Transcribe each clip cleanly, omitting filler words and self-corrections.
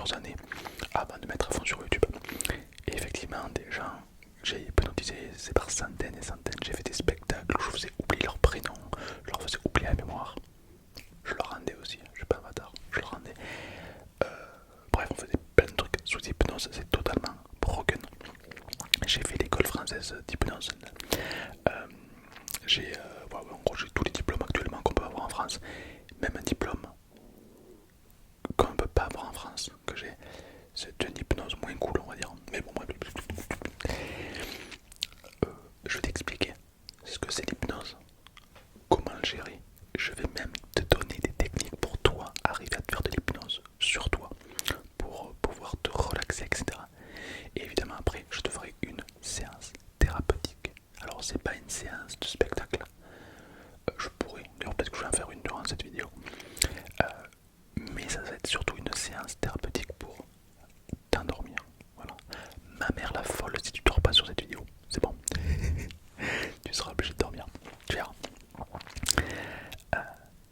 plusieurs années avant de mettre à fond sur YouTube. Et effectivement, des gens, j'ai hypnotisé, c'est par centaines et centaines. J'ai fait des spectacles où je faisais oublier leur prénom, je leur faisais oublier la mémoire. Je leur rendais aussi, je suis pas un bâtard, je leur rendais. Bref, on faisait plein de trucs sous hypnose, c'est totalement broken. J'ai fait l'école française d'hypnose. En gros, j'ai tous les diplômes actuellement qu'on peut avoir en France. Même un diplôme qu'on ne peut pas avoir en France, que j'ai. C'est une hypnose moins cool, on va dire. Mais bon, bref. Je vais t'expliquer ce que c'est l'hypnose, comment le gérer. Je vais même te donner des techniques pour toi, arriver à te faire de l'hypnose sur toi, pour pouvoir te relaxer, etc. Et évidemment, après, je te ferai une séance thérapeutique. Alors, c'est pas une séance de spectacle. Je pourrais, d'ailleurs, peut-être que je vais en faire une durant cette vidéo. Mais ça va être surtout une séance thérapeutique pour t'endormir. Voilà. Ma mère la folle si tu dors pas sur cette vidéo. C'est bon. Tu seras obligé de dormir. Tu verras.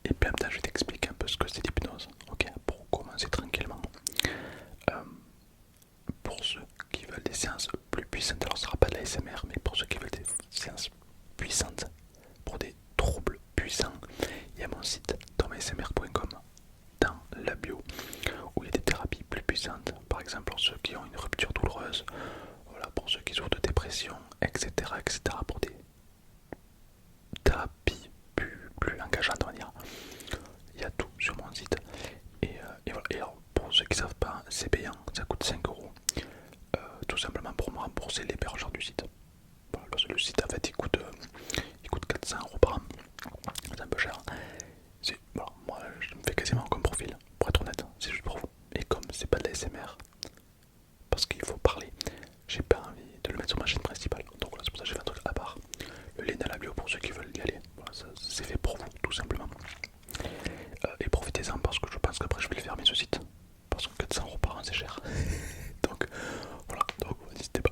Et puis en même temps, je vais t'expliquer un peu ce que c'est l'hypnose. Ok, pour commencer tranquillement. Euh, pour ceux qui veulent des séances plus puissantes, alors ce sera pas de la SMR, mais pour ceux qui veulent des séances puissantes, pour des troubles puissants, il y a mon site thomasmr.com dans la bio où il y a des thérapies plus puissantes, par exemple pour ceux qui ont une rupture douloureuse, voilà, pour ceux qui souffrent de dépression, etc., etc., pour des thérapies plus engageantes, on va dire. Il y a tout sur mon site. Et voilà. Et alors, pour ceux qui ne savent pas, c'est payant, ça coûte 5 euros, tout simplement pour me rembourser l'hébergeur du site. Voilà, parce que le site en fait il coûte 400 € par an, c'est un peu cher. Voilà, moi je me fais quasiment comme profil, pour être honnête, c'est juste pour vous. Et comme c'est pas de la SMR, parce qu'il faut parler, j'ai pas envie de le mettre sur ma chaîne principale. Donc voilà, c'est pour ça que j'ai fait un truc à part. Le lien dans la bio pour ceux qui veulent y aller. Voilà, c'est fait pour vous, tout simplement. Et profitez-en parce que je pense qu'après je vais le fermer ce site. Parce que 400 € par an c'est cher. Donc voilà, donc n'hésitez pas.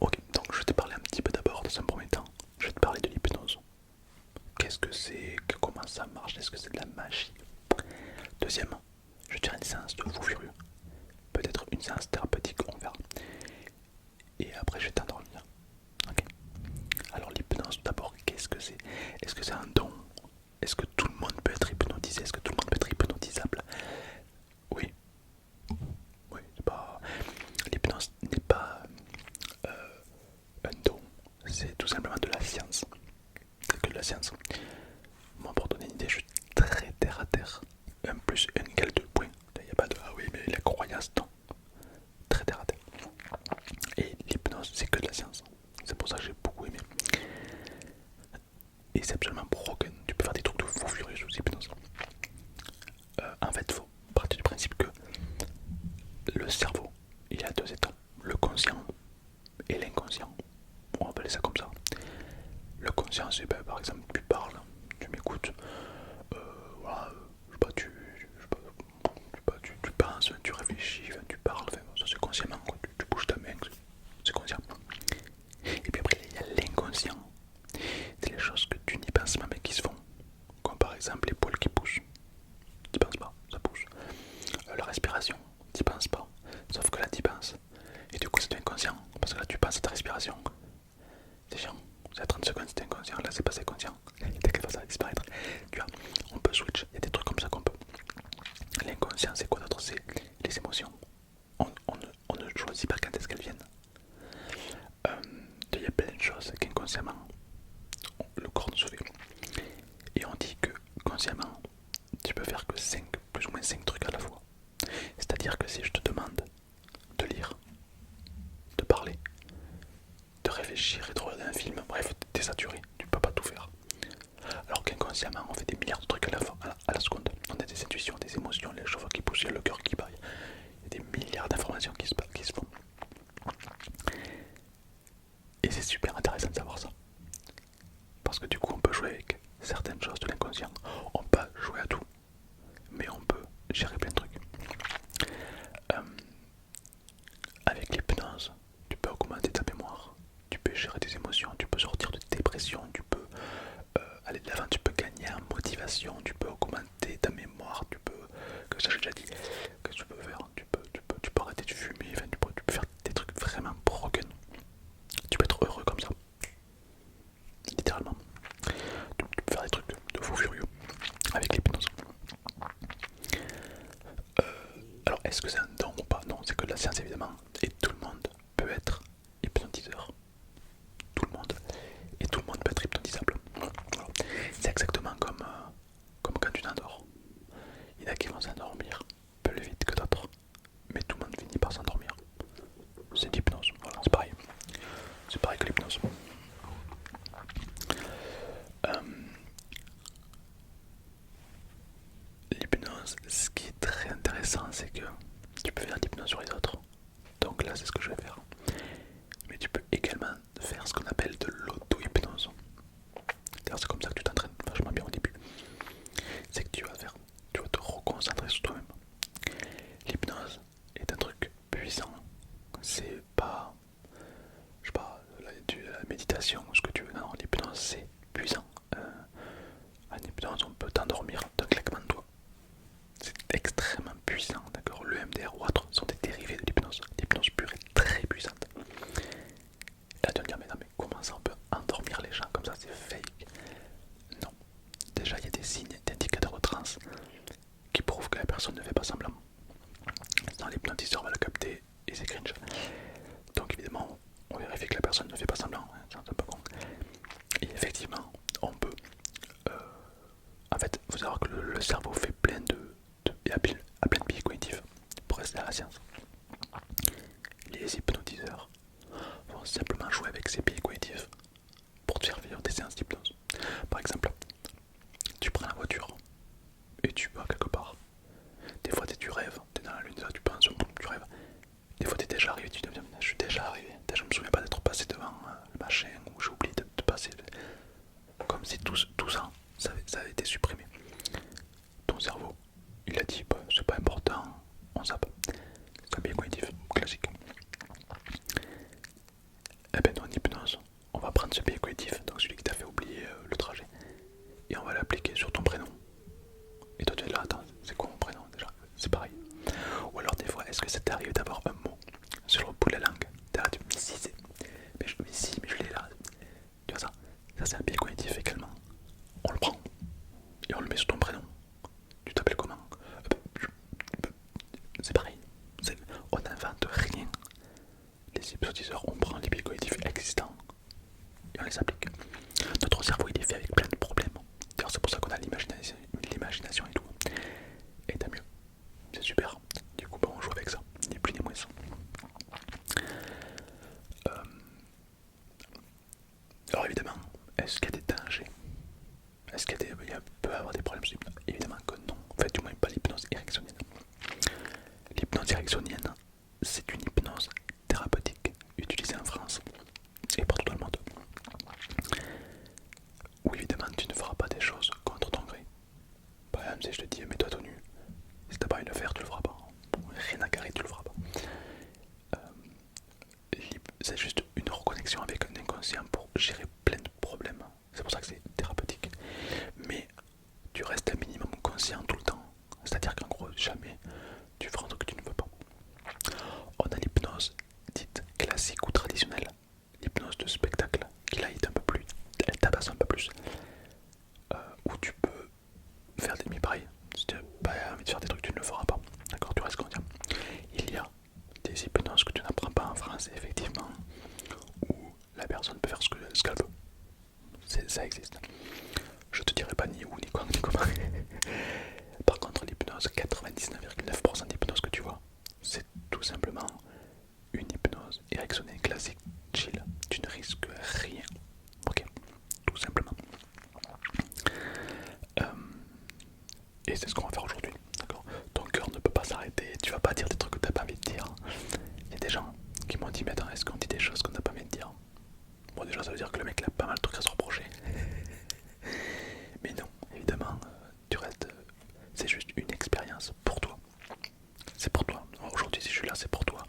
Ok, donc je vais te parler un petit peu d'abord dans un premier temps. Je vais te parler de l'hypnose. Qu'est-ce que c'est, comment ça marche, est-ce que c'est de la magie? Deuxième, je vais te faire une séance de fou furieux. Peut-être une séance thérapeutique, on verra. Et après je vais t'endormir. Ok. Alors l'hypnose, d'abord, qu'est-ce que c'est? Est-ce que c'est un don? Est-ce que tout le monde peut être hypnotisé? Est-ce que tout le monde peut être hypnotisable? Oui. Oui, c'est pas... L'hypnose n'est pas un don, c'est tout simplement de la science. C'est que de la science. Moi, pour donner une idée, je suis très terre à terre. 1 plus 1 égale 2 points. Il n'y a pas de ah oui, mais la croyance, non. Très terre à terre. Et l'hypnose, c'est que de la science. C'est pour ça que j'ai beaucoup aimé. Et c'est absolument broken. Tu peux faire des trucs de fou furieux sous hypnose. En fait, il faut partir du principe que le cerveau, il a deux états. Le conscient et l'inconscient. On va appeler ça comme ça. Le conscient, c'est par exemple, tu parles, tu m'écoutes, voilà, je sais pas, tu penses, tu réfléchis, tu parles, enfin, ça c'est consciemment, quoi. Tu bouges ta main, c'est conscient. Et puis après, il y a l'inconscient. C'est les choses que tu n'y penses pas mais qui se font. Comme par exemple les poils qui poussent. Tu penses pas, ça pousse. La respiration, tu penses pas. Sauf que là, tu penses. Et du coup, c'est inconscient. Parce que là, tu penses à ta respiration. C'est chiant. C'est à 30 secondes, c'était inconscient. Là, c'est passé conscient. T'inquiète pas, ça va disparaître. Tu vois, on peut switch. Il y a des trucs comme ça qu'on peut. L'inconscient, c'est quoi d'autre? C'est les émotions. On ne choisit pas quand est-ce qu'elles viennent. Il y a plein de choses qu'inconsciemment, le corps nous fait. Et on dit que consciemment, tu peux faire que 5, plus ou moins 5 trucs à la fois. C'est-à-dire que si je te demande de lire, de parler, de réfléchir et de regarder un film, bref, t'es saturé, tu peux pas tout faire. Alors qu'inconsciemment, on fait des milliards de trucs à la seconde. On a des intuitions, des émotions, les cheveux qui poussent, le cœur qui bat. Il y a des milliards d'informations qui se font. Et c'est super intéressant de savoir ça. Parce que du coup, on peut jouer avec certaines choses de l'inconscient. On peut pas jouer à tout, mais on peut gérer plein de trucs. Euh, avec l'hypnose, tu peux augmenter ta mémoire, tu peux gérer tes émotions, tu peux sortir de dépression, tu peux aller de l'avant, tu peux gagner en motivation, tu peux augmenter ta mémoire, tu peux... Que ça, j'ai Alors, est-ce que c'est un don ou pas? Non, c'est que de la science évidemment. Et tout le monde peut être hypnotiseur. Tout le monde. Et tout le monde peut être hypnotisable. Voilà. C'est exactement comme quand tu t'endors. Il y en a qui vont s'endormir plus vite que d'autres. Mais tout le monde finit par s'endormir. C'est l'hypnose. Voilà, c'est pareil. C'est pareil que l'hypnose. Euh, L'hypnose, ce qui est très intéressant, c'est que tu peux faire de l'hypnose sur les autres. Donc là, c'est ce que je vais faire. Mais tu peux également faire ce qu'on appelle de l'auto-hypnose. D'ailleurs, c'est comme ça que tu t'entraînes vachement bien au début. C'est que tu vas te reconcentrer sur toi-même. L'hypnose est un truc puissant. C'est pas, je sais pas, la méditation ou ce que tu veux. Non, l'hypnose c'est puissant. En hypnose, on peut t'endormir d'un claquement de doigts. C'est extrêmement puissant, d'accord. Le MDR ou autre sont des dérivés de l'hypnose. L'hypnose pure est très puissante. Et là, tu vas me dire, mais non, mais comment ça on peut endormir les gens comme ça, c'est fake? Non. Déjà, il y a des signes d'indicateurs de transe qui prouvent que la personne ne fait pas semblant. Dans l'hypnotiseur, on va le capter et c'est cringe. Donc, évidemment, on vérifie que la personne ne fait pas semblant. C'est un peu con. Et effectivement, on peut. En fait, il faut savoir que le cerveau fait plein a plein de biais cognitifs pour rester à la science. Les hypnotiseurs vont simplement jouer avec ces biais cognitifs pour te faire vivre des séances d'hypnose. Par exemple, tu prends la voiture et tu vas quelque part. Des fois tu rêves, tu es dans la lune, tu penses, tu rêves. Des fois tu es déjà arrivé, tu te dis je suis déjà arrivé, je me souviens pas d'être passé devant le machin ou j'ai oublié de passer. Comme si tout ça, ça avait été supprimé. Ton cerveau, il a dit bah, c'est pas important, on zappe. C'est un biais cognitif classique. Et ben en hypnose, on va prendre ce biais cognitif, donc celui qui t'a fait oublier le trajet, et on va l'appliquer sur ton prénom. Et toi tu es là, attends, c'est quoi mon prénom déjà? C'est pareil. Ou alors des fois, est-ce que ça t'arrive d'avoir un mot sur le bout de la langue? T'es là, mais si c'est. Mais si, mais je l'ai là. Tu vois ça? Ça c'est un biais cognitif également. On le prend et on le met sur ton prénom. Tu t'appelles comment? C'est pareil. On n'invente rien. Les hypnotiseurs, on prend les biais cognitifs existants et on les applique. Notre cerveau il est fait avec plein de problèmes. D'ailleurs c'est pour ça qu'on a l'imagination et tout. Et t'as mieux. C'est super. Du coup, bah, on joue avec ça, ni plus ni moins. Alors évidemment, est-ce qu'il y a des dangers? Est-ce qu'il peut y avoir des problèmes? Évidemment que non. En fait, du moins pas l'hypnose ericksonienne. L'hypnose ericksonienne, c'est une hypnose thérapeutique utilisée en France et partout dans le monde. Où évidemment tu ne feras pas des choses contre ton gré. Par exemple, si je te dis mets-toi tout nu, si t'as pas envie de le faire, tu le feras pas. Rien à carrer, tu le feras pas. C'est juste une reconnexion avec un inconscient pour gérer plein de problèmes. C'est pour ça que c'est thérapeutique. Mais tu restes un minimum conscient tout le temps. C'est-à-dire qu'en gros, jamais tu feras un truc que tu ne veux pas. On a l'hypnose dite classique ou traditionnelle. L'hypnose de spectacle, qui là est un peu plus, elle tabasse un peu plus. Où tu peux faire des mi-pareils. Si tu n'as pas envie de faire des trucs, tu ne le feras pas. D'accord, tu restes conscient. Il y a des hypnoses que tu n'apprends pas en France, effectivement, où la personne peut faire ce qu'elle veut. Ça existe. Je te dirai pas ni où, ni quoi, ni comment. Par contre, l'hypnose, 99,9% d'hypnose que tu vois, c'est tout simplement une hypnose ericksonienne classique, chill. Tu ne risques rien. Ok, tout simplement. Et c'est ce qu'on va faire aujourd'hui. D'accord. Ton cœur ne peut pas s'arrêter. Tu vas pas dire des trucs que tu n'as pas envie de dire. Il y a des gens qui m'ont dit mais attends, est-ce qu'on dit des choses qu'on n'a pas envie de dire? Bon déjà ça veut dire que le mec il a pas mal de trucs à se reprocher. Mais non, évidemment, tu restes. C'est juste une expérience pour toi. C'est pour toi. Aujourd'hui si je suis là c'est pour toi.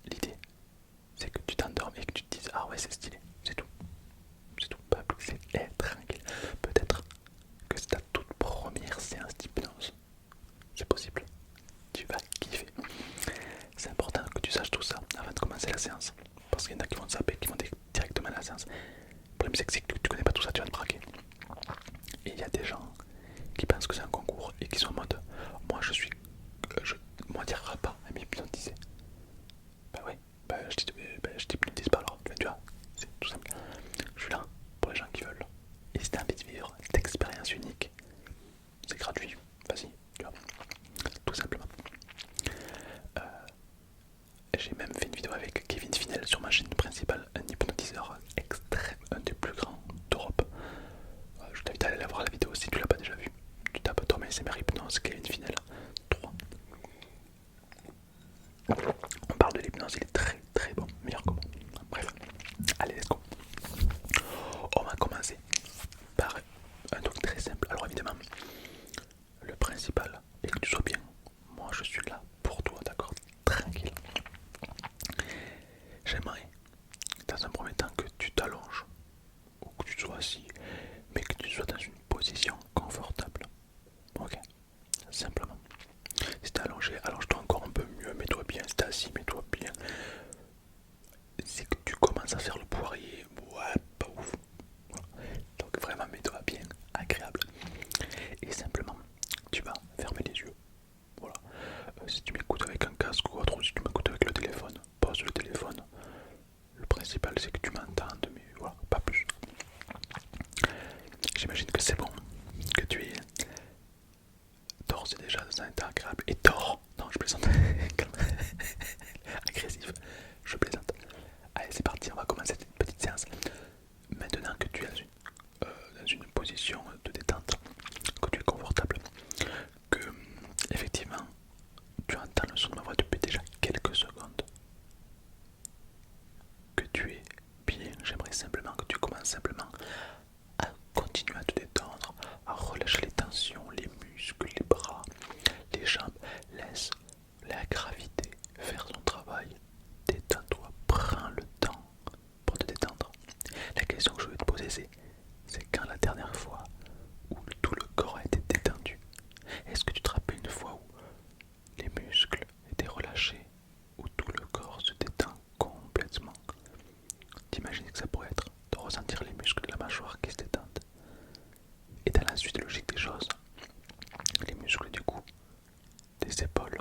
L'idée c'est que tu t'endormes et que tu te dises ah ouais c'est stylé. C'est tout. C'est tout. Pas plus. C'est tranquille. Peut-être que c'est ta toute première séance d'hypnose. C'est possible. Tu vas kiffer. C'est important que tu saches tout ça avant de commencer la séance. Parce qu'il y en a qui vont te zapper, qui vont directement à la séance. Le problème c'est que si tu connais pas tout ça, tu vas te braquer. Et il y a des gens qui pensent que c'est un concours et qui sont en mode moi je suis. Moi J'ai même fait une vidéo avec Kevin Finel sur ma chaîne principale, un hypnotiseur extrême, un des plus grands d'Europe. Je t'invite à aller la voir la vidéo si tu l'as pas déjà vue. Tu tapes Tom ASMR Hypnose Kevin Finel 3. On parle de l'hypnose, il est très très bon, meilleur que moi. Bref, allez, let's go. On va commencer par un truc très simple. Alors évidemment, le principal est que tu sois bien. Moi je suis là pour toi, d'accord? Tranquille. J'aimerais, dans un premier temps, que tu t'allonges ou que tu sois assis, mais que tu sois dans une position confortable. Ok, simplement. Si t'es allongé, allonge-toi encore un peu mieux, mets-toi bien. Si t'es assis, mets-toi bien. Si tu commences à faire le poirier, ouais, pas ouf. Donc vraiment, mets-toi bien, agréable. Et simplement, tu vas fermer les yeux. Voilà. Si tu m'écoutes avec un casque ou autre, ou si tu m'écoutes avec le téléphone, pose le téléphone. Le principal, c'est que tu m'entendes, mais voilà, pas plus. J'imagine que c'est bon, que tu es d'ores et déjà dans un état agréable. Et tort, non, je plaisante. Agressif, je plaisante. Allez, c'est parti, on va commencer cette petite séance. Maintenant que tu es dans une position de détente, que tu es confortable, que effectivement tu entends le son de ma voix depuis déjà quelques secondes, que tu es bien, j'aimerais simplement que tu commences simplement à continuer à te détendre, à relâcher les tensions, les muscles, les bras, les jambes. Laisse la gravité faire son travail. Détends-toi, prends le temps pour te détendre. La question que je vais te poser, c'est quand la dernière fois où tout le corps a été détendu? Est-ce que tu te rappelles une fois où les muscles étaient relâchés, où tout le corps se détend complètement? T'imagines que ça pourrait être de ressentir les muscles de la mâchoire qui se détendent. Et dans la suite logique des choses, les muscles du cou, des épaules,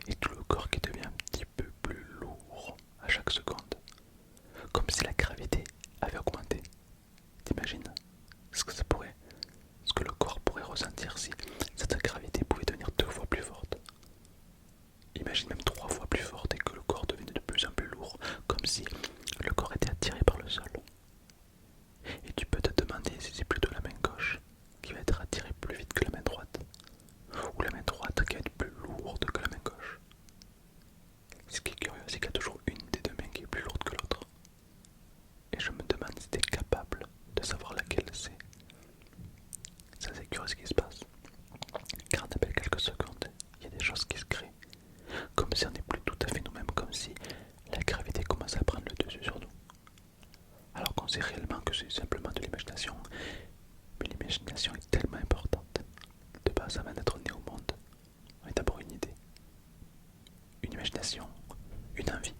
et tout le corps qui devient un petit peu plus lourd à chaque seconde. Comme si la gravité avait augmenté. T'imagines ce que ça pourrait, ce que le corps pourrait ressentir si cette gravité pouvait devenir 2 fois plus forte. Imagine même 3 fois plus forte et que le corps devenait de plus en plus lourd, comme si le corps était attiré par le sol. Et tu peux te demander si c'est plutôt la main gauche qui va être attirée plus vite que la main droite, ou la main droite qui va être plus lourde que la main gauche. Ce qui est curieux, c'est qu'il y a toujours une des deux mains qui est plus lourde que l'autre. Et je me demande si tu es capable de savoir laquelle c'est. Ça, c'est curieux ce qui se passe. Car après quelques secondes, il y a des choses qui se créent. Comme si on n'est plus tout à fait nous-mêmes, comme si la gravité commence à prendre le dessus sur nous. Alors qu'on sait réellement que c'est simplement de l'imagination. Mais l'imagination est tellement importante. De base, avant d'être né au monde, on est d'abord une idée, une imagination, une envie.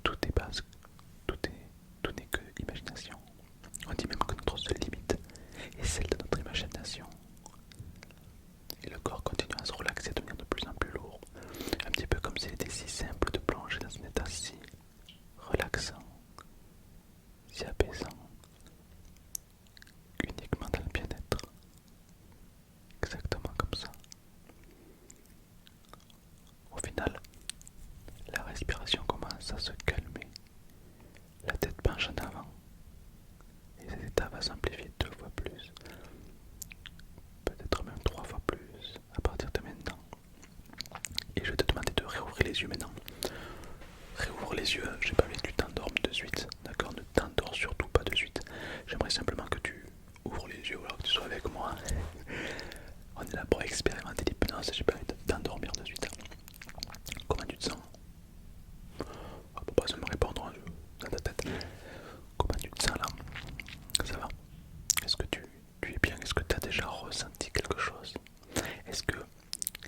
Tout est base, tout n'est que imagination. On dit même que notre seule limite est celle de notre imagination. Et le corps continue à se relaxer, à devenir de plus en plus lourd. Un petit peu comme s'il était si simple de plonger dans un état si relaxant, si apaisant, uniquement dans le bien-être. Exactement comme ça. Au final, la respiration commence à se calmer. La tête penche en avant. Et cet état va s'amplifier 2 fois plus. Peut-être même 3 fois plus à partir de maintenant. Et je vais te demander de réouvrir les yeux maintenant. Réouvre les yeux, j'ai pas envie que tu t'endormes de suite. D'accord? Ne t'endors surtout pas de suite. J'aimerais simplement que tu ouvres les yeux alors que tu sois avec moi. On est là pour expérimenter l'hypnose, j'ai pas envie de t'endormir de suite. Comment tu te sens? On peut pas se me répondre dans ta tête. Comment tu te sens là? Ça va? Est-ce que tu es bien? Est-ce que tu as déjà ressenti quelque chose? Est-ce que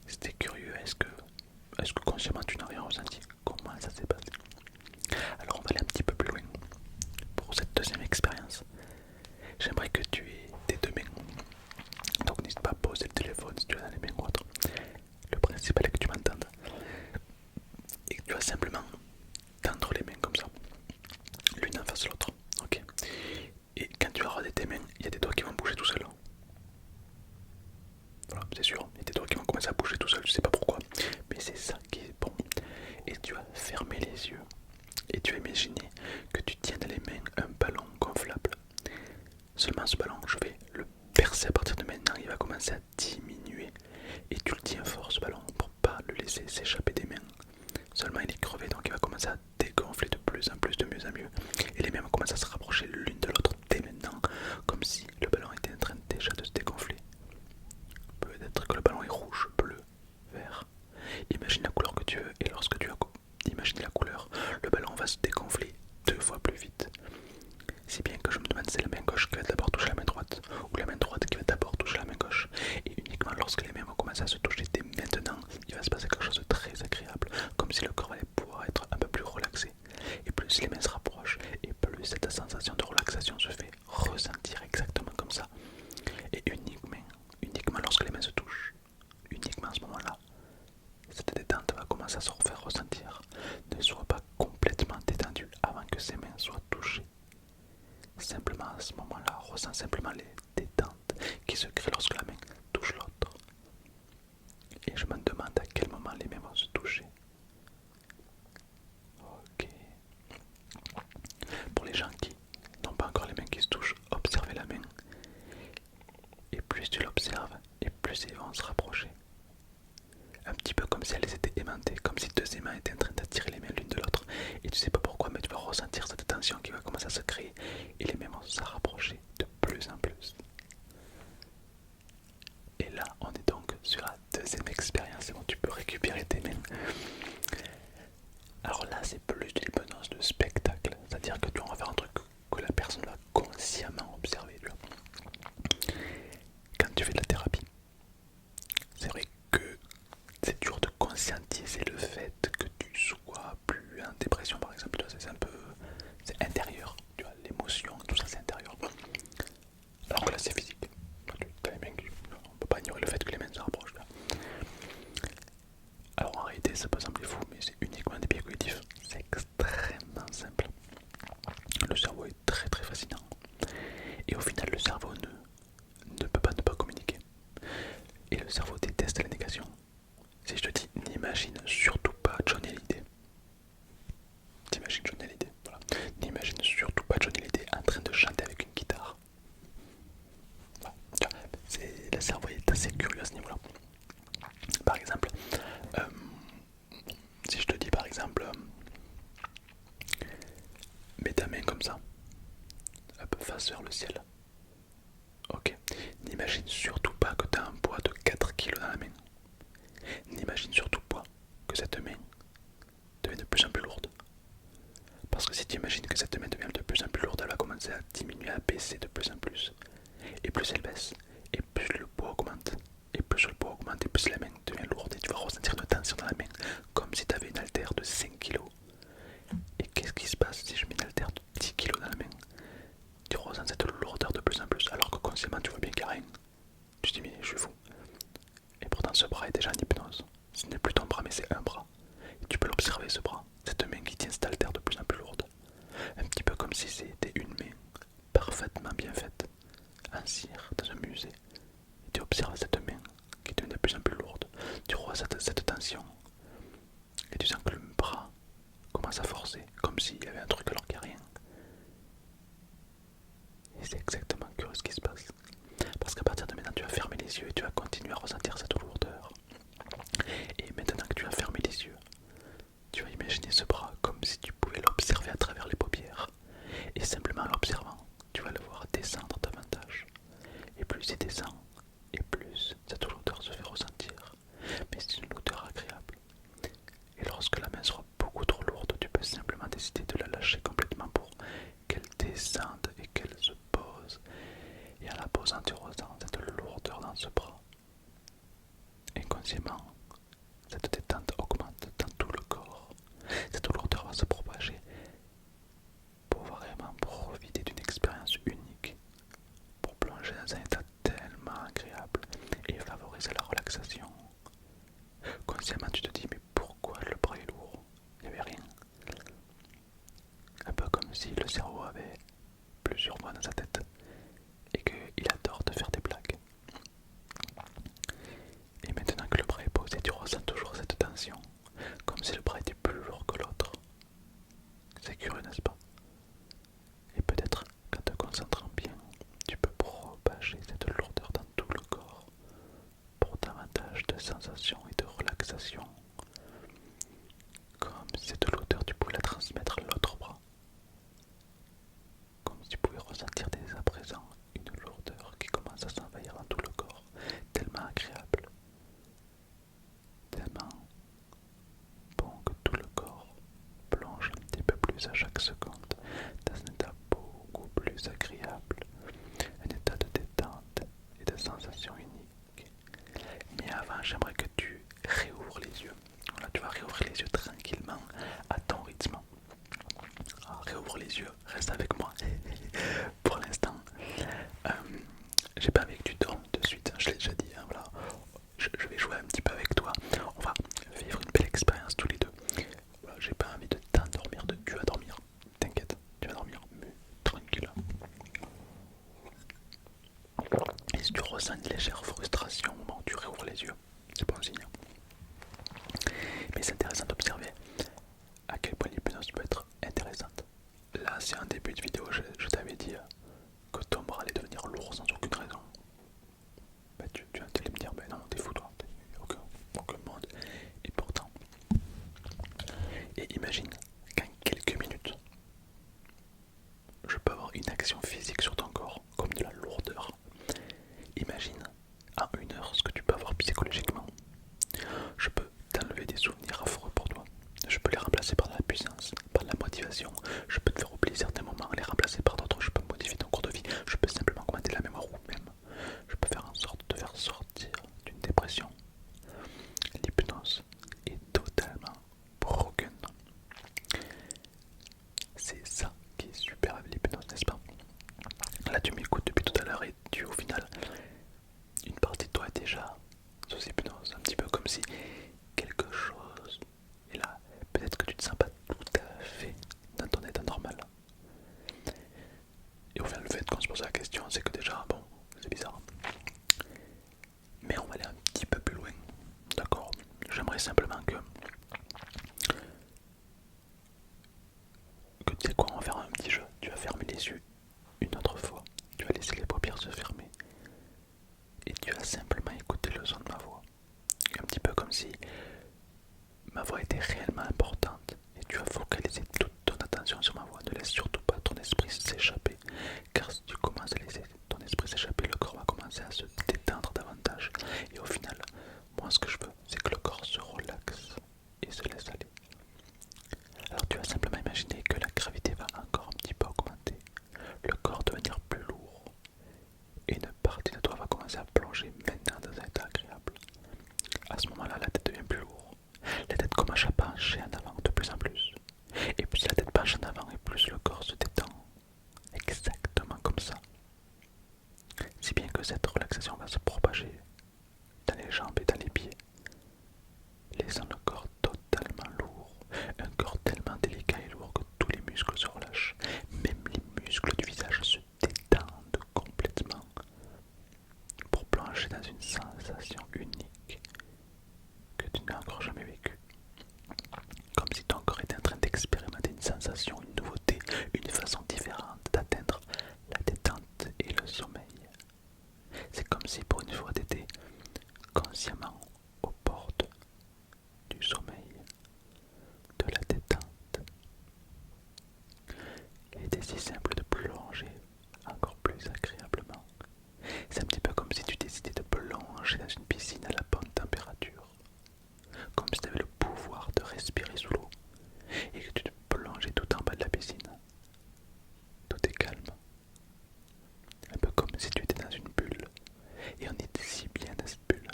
c'était curieux? Est-ce que consciemment tu n'as rien ressenti? Comment ça s'est passé? Alors on va aller un petit peu plus loin. Pour cette deuxième expérience, j'aimerais que tu aies tes 2 mains. Donc n'hésite pas à poser le téléphone si tu as dans les mains ou autre. Le principal est que tu m'entendes. Et que tu vas simplement tendre les mains comme ça. L'une en face de l'autre. Ok. Et quand tu vas regarder tes mains, il y a des doigts qui vont bouger tout seuls. Voilà, c'est sûr. Il y a des doigts qui vont commencer à bouger tout seuls. Je sais pas pourquoi. Mais c'est ça qui est bon. ce ballon pour pas le laisser s'échapper des mains. Seulement il est crevé, donc il va commencer à dégonfler de plus en plus, de mieux en mieux. Et les mains vont commencer à se rapprocher l'une de l'autre dès maintenant, comme si le ballon était en train déjà de se dégonfler. Peut-être que le ballon est rouge, bleu, vert. Imagine la couleur que tu veux, et lorsque tu as imagine la couleur, le ballon va se dégonfler 2 fois plus vite. Si bien que je me demande si c'est la main gauche qui va d'abord toucher la main droite, ou la main droite qui va d'abord toucher la main gauche. Et uniquement lorsque les mains vont commencer à se toucher dès maintenant, il va se passer quelque chose de très agréable, comme si le corps allait pouvoir être un peu plus relaxé. Et plus les mains se rapprochent, et plus cette sensation de relaxation se fait ressentir exactement comme ça. Et uniquement lorsque les mains se touchent, uniquement à ce moment-là, cette détente va commencer à se faire ressentir. Ne sois pas complètement détendu avant que ses mains soient touchées. Simplement à ce moment-là, ressens simplement les détentes qui se créent lorsque la main touche l'autre. Et je me demande à quel moment les mains vont se toucher. Ok. Pour les gens qui n'ont pas encore les mains qui se touchent, observez la main. Et plus tu l'observes, et plus ils vont se rapprocher. Un petit peu comme si elles étaient aimantées, comme si deux aimants étaient en train d'attirer les mains l'une de l'autre. Et tu sais pas pourquoi, mais tu vas ressentir cette tension qui va commencer à se créer. Et les mains vont se rapprocher de plus en plus. Et là, on est donc sur la deuxième expérience où tu peux récupérer tes mains. Alors là, c'est plus de l'hypnose de spectacle. C'est-à-dire que tu vas faire un truc que la personne va consciemment observer. Tu vois. Quand tu fais de la thérapie, c'est vrai que c'est dur de conscientiser le fait que tu sois plus en dépression par exemple. C'est un peu, c'est intérieur, tu vois, l'émotion, tout ça c'est intérieur. Alors que là c'est physique. On peut pas ignorer le fait que les mains se rapprochent. Là. Alors en réalité ça peut sembler fou, mais c'est uniquement des biais cognitifs. C'est extrêmement simple. Le cerveau est très très fascinant. Et au final le cerveau ne peut pas ne pas communiquer. Et le cerveau déteste la négation. Si je te dis, n'imagine surtout pas Johnny Hallyday. T'imagines Johnny Hallyday, voilà. N'imagine surtout pas Johnny Hallyday en train de chanter avec une guitare. Voilà. Le cerveau est assez curieux à ce niveau-là. Par exemple, si je te dis par exemple, mets ta main comme ça, hop, face vers le ciel. Ok. N'imagine surtout pas que tu as un poids de 4 kilos dans la main. N'imagine surtout pas que cette main devient de plus en plus lourde. Parce que si tu imagines que cette main devient de plus en plus lourde, elle va commencer à diminuer, à baisser de plus en plus. Et plus elle baisse, et plus le poids augmente. Et plus le poids augmente, et plus la main devient lourde. Et tu vas ressentir une tension dans la main, comme si tu avais une haltère de 5 kg. Et qu'est-ce qui se passe si je mets une haltère de 10 kg dans la main? Tu ressens cette lourdeur de plus en plus, alors que consciemment tu vois bien qu'il n'y a rien. Tu te dis mais je suis fou. Et pourtant ce bras est déjà en hypnose. Ce n'est plus ton bras mais c'est un bras. Et tu peux l'observer ce bras, cette main qui tient cette haltère de plus en plus lourde. Un petit peu comme si c'était une main parfaitement bien faite, en cire dans un musée. Et tu observes cette main qui devient de plus en plus lourde. Tu vois cette tension. Et tu sens que le bras commence à forcer, comme s'il y avait un truc alors qu'il n'y a rien. Et c'est exactement curieux ce qui se passe. Parce qu'à partir de maintenant, tu vas fermer les yeux et tu vas continuer à ressentir cette lourdeur. Et maintenant que tu as fermé les yeux, tu vas imaginer ce bras comme si tu pouvais l'observer à travers les paupières. Et simplement en l'observant, tu vas le voir descendre davantage. Et plus il descend, et plus cette lourdeur se fait ressentir. Mais c'est une lourdeur agréable. Et lorsque la main sera beaucoup trop lourde, tu peux simplement décider de la lâcher complètement pour qu'elle descende et qu'elle se pose. Et en la posant, tu ressens cette lourdeur dans ce bras. Inconsciemment, cette détente augmente dans tout le corps. Cette lourdeur va se propager pour vraiment profiter d'une expérience unique, pour plonger dans un état tellement agréable et favoriser la relaxation. Consciemment, tu te dis, mais pourquoi le bras est lourd? Il n'y avait rien. Un peu comme si le cerveau avait plusieurs voix dans sa tête et qu'il adore te faire des blagues. Et maintenant que le bras est posé, tu ressens toujours cette tension, comme si le bras était plus lourd que l'autre. C'est curieux, n'est-ce pas? Et peut-être qu'en te concentrant bien, tu peux propager cette lourdeur dans tout le corps pour davantage de sensations et de plus à chaque seconde dans un état beaucoup plus agréable, un état de détente et de sensation unique. Mais avant, j'aimerais que tu réouvres les yeux. Voilà, tu vas réouvrir les yeux tranquillement à ton rythme. Alors, réouvre les yeux, reste avec moi. Pour l'instant, euh, j'ai pas envie que tu dormes de suite, je l'ai déjà dit. Hein, voilà. Je vais jouer un petit peu avec toi. On va vivre une belle expérience tous les deux. Voilà, j'ai pas envie de t'endormir, tu vas dormir. T'inquiète, tu vas dormir, mais tranquille. Et si tu ressens une légère frustration au moment où tu réouvres les yeux, c'est bon signe. Mais c'est intéressant d'observer à quel point l'hypnose peut être intéressante. Là, c'est un début de vidéo, je t'avais dit que ton bras allait devenir lourd sans aucune raison. Bah, tu allais me dire, bah non, t'es fou toi, aucun monde. Et pourtant, et imagine qu'en quelques minutes, je peux avoir une action physique sur ton corps, comme de la lourdeur. Imagine en 1 heure ce que tu peux avoir psychologiquement. Je peux t'enlever des souvenirs affreux pour toi. Je peux les remplacer par de la puissance, par de la motivation. Je peux te faire oublier certains moments, les remplacer par d'autres. Je peux modifier ton cours de vie. Je peux simplement augmenter la mémoire ou même je peux faire en sorte de te faire sortir d'une dépression. L'hypnose est totalement broken. C'est ça qui est super avec l'hypnose, n'est-ce pas? Là, tu m'écoutes depuis tout à l'heure et au final, une partie de toi est déjà sous hypnose. Un petit peu comme si quelque chose. Et là, peut-être que tu ne te sens pas tout à fait dans ton état normal. Et au final, le fait qu'on se pose la question, c'est que déjà, bon, c'est bizarre. Mais on va aller un petit peu plus loin. D'accord? J'aimerais simplement que tu sais quoi, on va faire un petit jeu. Tu vas fermer les yeux une autre fois. Tu vas laisser les paupières se fermer. Et tu vas simplement écouter le son de ma voix. Un petit peu comme si ma voix était réellement importante. Et tu vas focaliser toute ton attention sur ma voix. Ne laisse surtout pas ton esprit s'échapper. Car si tu commences à laisser ton esprit s'échapper, le corps va commencer à se détendre davantage. Et au final, moi ce que je veux, c'est que le corps se relaxe et se laisse aller. Alors tu vas simplement imaginer que la gravité va encore un petit peu augmenter, le corps devenir plus lourd, et une partie de toi va commencer à plonger maintenant dans un état agréable. À ce moment-là, la tête devient plus lourde, la tête commence à pencher en avant de plus en plus, et plus la tête penche en avant et plus le corps se détend, exactement comme ça. Si bien que cette relaxation va se propager dans les jambes et dans les pieds, laissant le corps totalement lourd, un corps tellement délicat et lourd que tous les muscles se relâchent, même les muscles du visage se détendent complètement pour plonger dans une sensation unique que tu n'as encore jamais vécue. Comme si ton corps était en train d'expérimenter une sensation, une nouveauté, une façon différente d'atteindre la détente et le sommeil. C'est comme si pour une fois tu étais consciemment aux portes du sommeil, de la détente. Il était si simple de plonger encore plus agréablement. C'est un petit peu comme si tu décidais de plonger dans une piscine à la bonne température. Comme si tu avais le pouvoir de respirer sous l'eau et que tu te plongeais tout en bas de la piscine. Tout est calme. Un peu comme si tu étais dans une bulle. Et on était si bien dans cette bulle.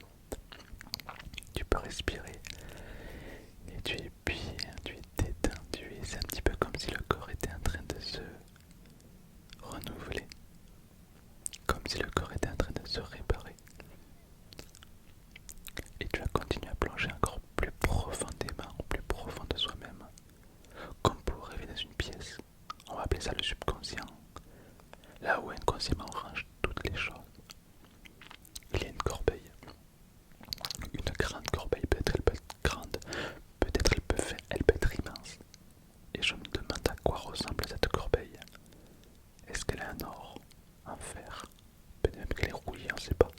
Tu peux respirer. Et tu es bien, tu es détendu. Et c'est un petit peu comme si le corps était en train de se renouveler. Comme si le corps était en train de se réparer. Et tu vas continuer à plonger encore plus profondément, au plus profond de soi-même. Comme pour rêver dans une pièce. On va appeler ça le subconscient. Là où inconsciemment on range toutes les choses. Il y a une corbeille. Une grande corbeille, peut-être elle peut être grande, peut-être elle peut être immense. Et je me demande à quoi ressemble cette corbeille. Est-ce qu'elle est en or, en fer, peut-être même qu'elle est rouillée, on ne sait pas.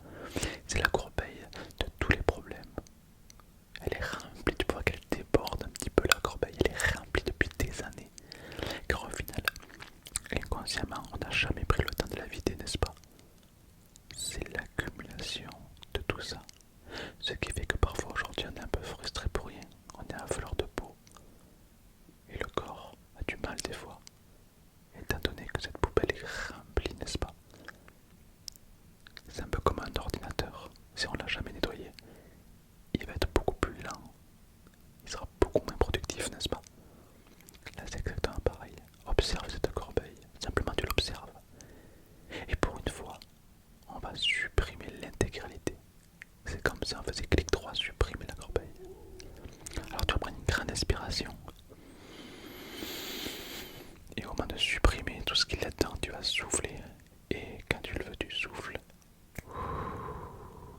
C'est la corbeille de tous les problèmes. Elle est remplie, tu vois qu'elle déborde un petit peu la corbeille, elle est remplie depuis des années. Car au final, inconsciemment, on n'a jamais pris le temps de la vider, n'est-ce pas? C'est l'accumulation de tout ça. Ce qui fait que parfois aujourd'hui on est un peu frustré pour rien, on est à fleur de peau. Et le corps a du mal des inspiration. Et au moment de supprimer tout ce qu'il y a dedans, tu vas souffler. Et quand tu le veux, tu souffles.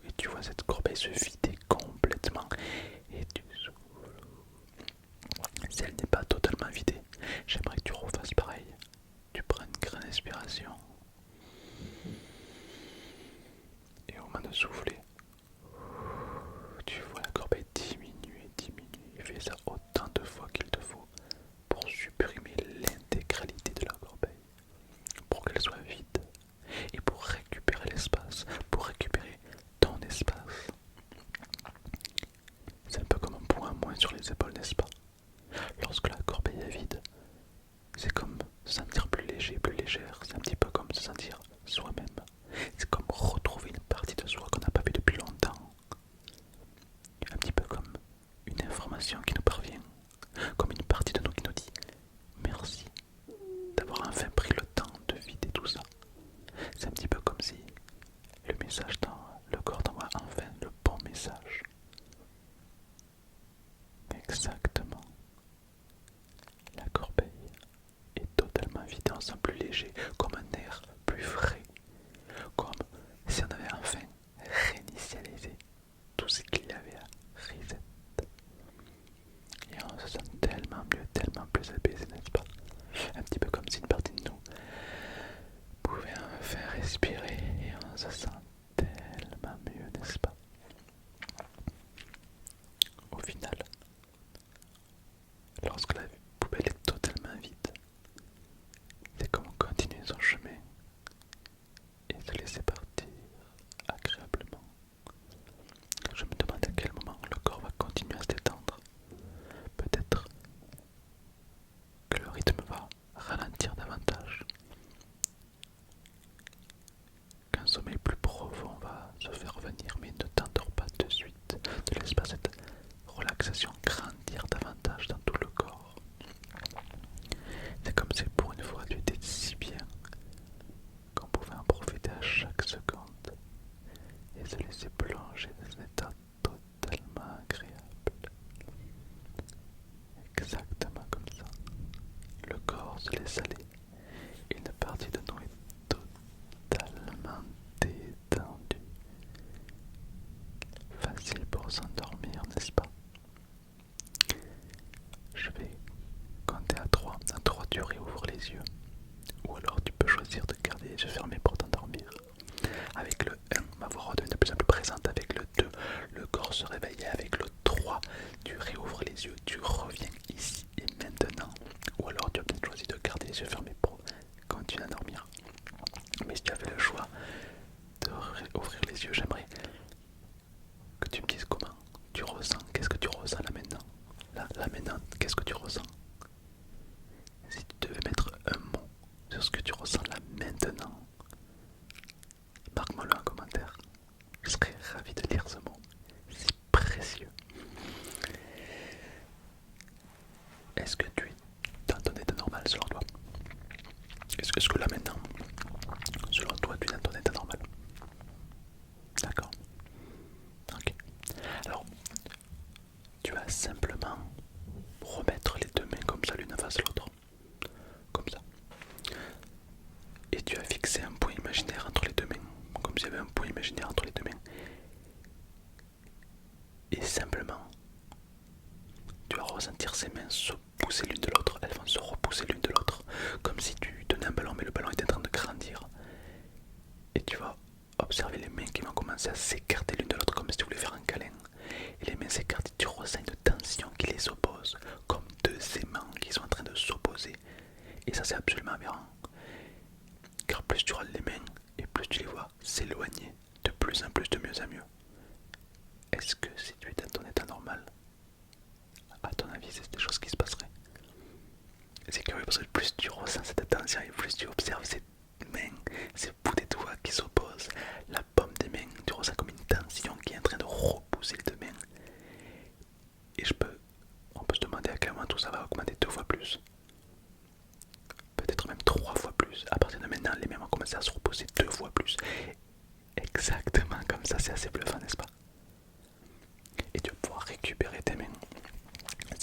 Et tu vois cette corbeille se vider complètement. Et tu souffles. Si elle n'est pas totalement vidée, j'aimerais que tu refasses pareil. Tu prends une grande inspiration. Et au moment de souffler, tu vois la corbeille diminuer, diminuer. Fais ça autant de fois qu'il te faut pour supprimer l'intégralité de la corbeille. Pour qu'elle soit vide. Et pour récupérer l'espace. Pour récupérer ton espace. C'est un peu comme un poids moins sur les épaules, n'est-ce pas? Lorsque la corbeille est vide, c'est comme se sentir plus léger, plus légère. C'est un petit peu comme se sentir soi-même. C'est comme retrouver une partie de soi qu'on n'a pas vue depuis longtemps. Un petit peu comme une information qui nous parvient. Comme une partie de nous qui nous dit merci d'avoir enfin pris le temps de vider tout ça. C'est un petit peu comme si le message dans le corps t'envoie enfin le bon message. Exactement. La corbeille est totalement vide, on se sent plus léger, comme un air plus frais, comme si on avait enfin réinitialisé tout ce qu'il y avait à reset. Et on se sent tellement mieux, tellement plus apaisé, n'est-ce pas? Un petit peu comme si une partie de nous pouvait enfin respirer et on se sent tellement mieux, n'est-ce pas? Au final, lorsque la poubelle est totalement vide, c'est comme continuer son chemin et se laisser partir agréablement. Je me demande à quel moment le corps va continuer à se détendre. Peut-être que le rythme va ralentir davantage, qu'un sommeil plus profond va se faire venir, mais ne t'endors pas de suite. Ne laisse pas cette relaxation grandir davantage dans tout le corps. C'est comme si pour une fois tu étais si bien qu'on pouvait en profiter à chaque seconde et se laisser plonger dans un état totalement agréable. Exactement comme ça. Le corps se laisse aller et une partie de nous est totalement détendue. Facile pour s'endormir, n'est-ce pas? Je vais compter à 3. À 3, tu réouvres les yeux. Ou alors tu peux choisir de garder les yeux fermés pour t'endormir. Avec le 1, ma voix redevient de plus en plus présente. Avec le 2, le corps se réveille. Avec le 3, tu réouvres les yeux. Tu reviens ici et maintenant. Ou alors tu as peut-être choisi de garder les yeux fermés pour continuer à dormir. Mais si tu as fait le choix de ouvrir les yeux, j'aimerais que tu me dises comment tu ressens. Qu'est-ce que tu ressens là maintenant? Là maintenant, qu'est-ce que tu ressens? Si tu devais mettre un mot sur ce que tu ressens là maintenant, marque-moi-le en commentaire. Je serais ravi de lire ce mot. C'est précieux. Est-ce que tu es dans ton état normal selon toi? Est-ce que là maintenant, selon toi, tu es dans ton état normal? D'accord. Ok. Alors, tu vas simplement remettre les deux mains comme ça, l'une face l'autre. Comme ça. Et tu as fixé un point imaginaire entre les deux mains. Comme s'il y avait un point imaginaire entre les deux mains. Et simplement, tu vas ressentir ces mains se pousser l'une de l'autre. Elles vont se repousser l'une de l'autre. Comme si tu tenais un ballon, mais le ballon était en train de grandir. Et tu vas observer les mains qui vont commencer à s'écarter l'une de l'autre comme si tu voulais faire un câlin. Et les mains s'écartent et tu ressens une tension qui les oppose. Comme deux aimants qui sont en train de s'opposer. Et ça c'est absolument aberrant. Car plus tu râles les mains et plus tu les vois s'éloigner de plus en plus, de mieux en mieux. Est-ce que si tu étais dans ton état normal, à ton avis c'est des choses qui se passeraient? C'est curieux parce que plus tu ressens cette tension et plus tu observes ces mains, ces bouts des doigts qui s'opposent, la paume des mains, tu ressens comme une tension qui est en train de repousser les deux mains.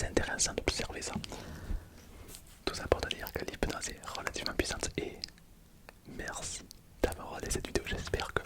c'est intéressant d'observer ça. Tout ça pour te dire que l'hypnose est relativement puissante et merci d'avoir regardé cette vidéo. J'espère que